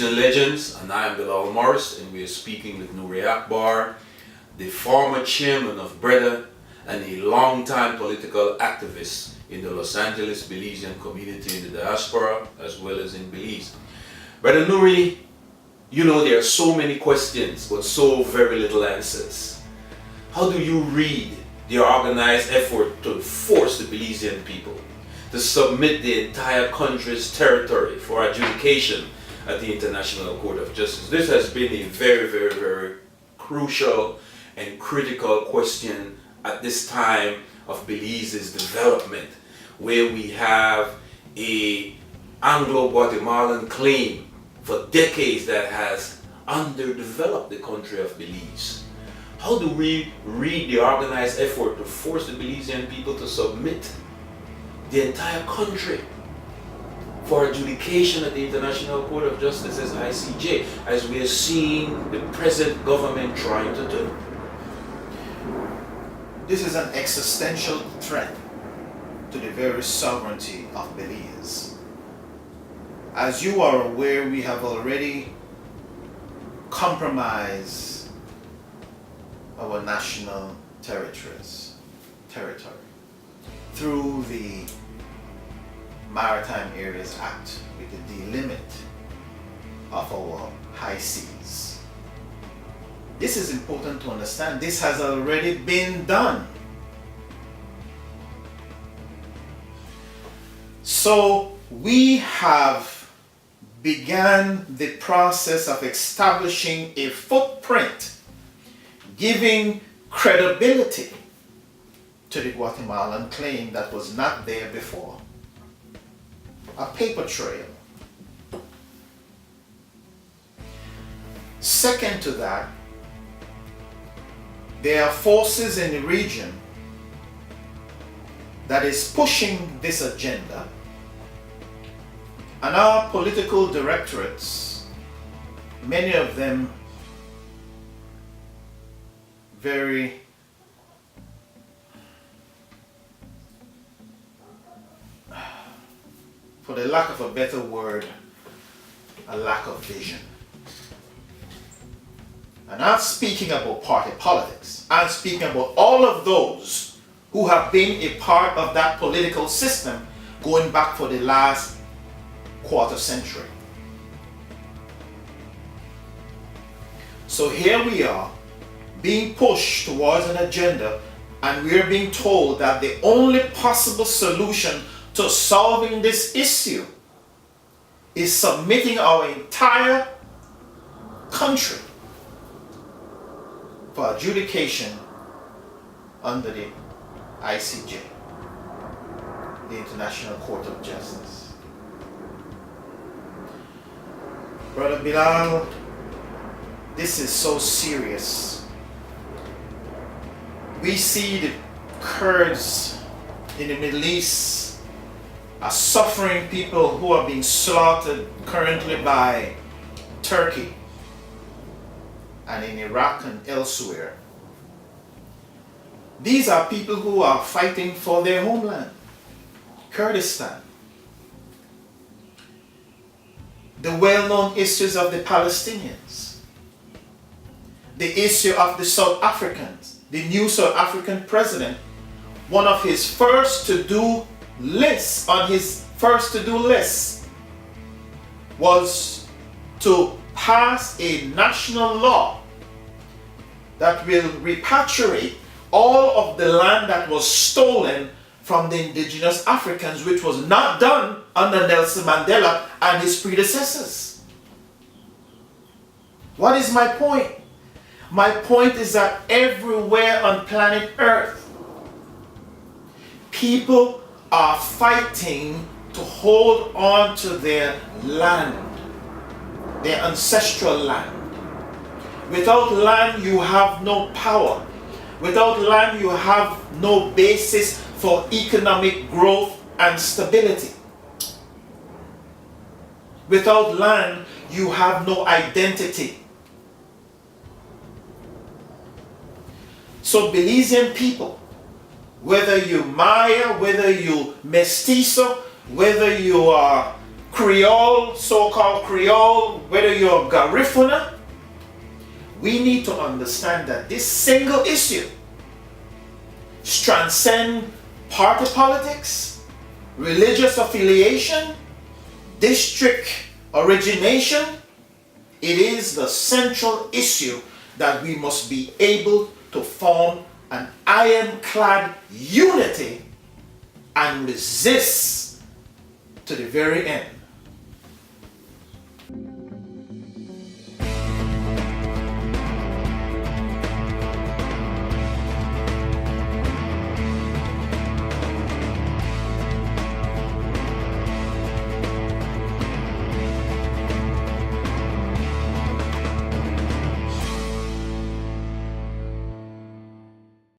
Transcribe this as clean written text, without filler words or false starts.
Belizean Legends, and I am Bilal Morris, and we are speaking with Nuri Akbar, the former chairman of BREDAA and a long-time political activist in the Los Angeles Belizean community in the diaspora as well as in Belize. Brother Nuri, you know there are so many questions but so very little answers. How do you read the organized effort to force the Belizean people to submit the entire country's territory for adjudication at the International Court of Justice? This has been a very crucial and critical question at this time of Belize's development, where we have a Anglo Guatemalan claim for decades that has underdeveloped the country of Belize. How do we read the organized effort to force the Belizean people to submit the entire country for adjudication at the International Court of Justice as ICJ, as we are seeing the present government trying to do? This is an existential threat to the very sovereignty of Belize. As you are aware, we have already compromised our national territory through the Maritime Areas Act with the delimit of our high seas. This is important to understand. This has already been done. So we have began the process of establishing a footprint, giving credibility to the Guatemalan claim that was not there before. A paper trail. Second to that, there are forces in the region that is pushing this agenda, and our political directorates, many of them very for the lack of a better word, a lack of vision. I'm not speaking about party politics. I'm speaking about all of those who have been a part of that political system going back for the last quarter century. So here we are being pushed towards an agenda, and we're being told that the only possible solution to solving this issue is submitting our entire country for adjudication under the ICJ, the International Court of Justice. Brother Bilal, this is so serious. We see the Kurds in the Middle East are suffering, people who are being slaughtered currently by Turkey and in Iraq and elsewhere. These are people who are fighting for their homeland, Kurdistan. The well-known issues of the Palestinians, the issue of the South Africans, the new South African president, one of his first to-do lists was to pass a national law that will repatriate all of the land that was stolen from the indigenous Africans, which was not done under Nelson Mandela and his predecessors. What is my point? My point is that everywhere on planet Earth, people are fighting to hold on to their land, their ancestral land. Without land, you have no power. Without land, you have no basis for economic growth and stability. Without land, you have no identity. So Belizean people, whether you Maya, whether you Mestizo, whether you are Creole, so-called Creole, whether you're Garifuna, we need to understand that this single issue transcends party politics, religious affiliation, district origination. It is the central issue that we must be able to form an ironclad unity and resist to the very end.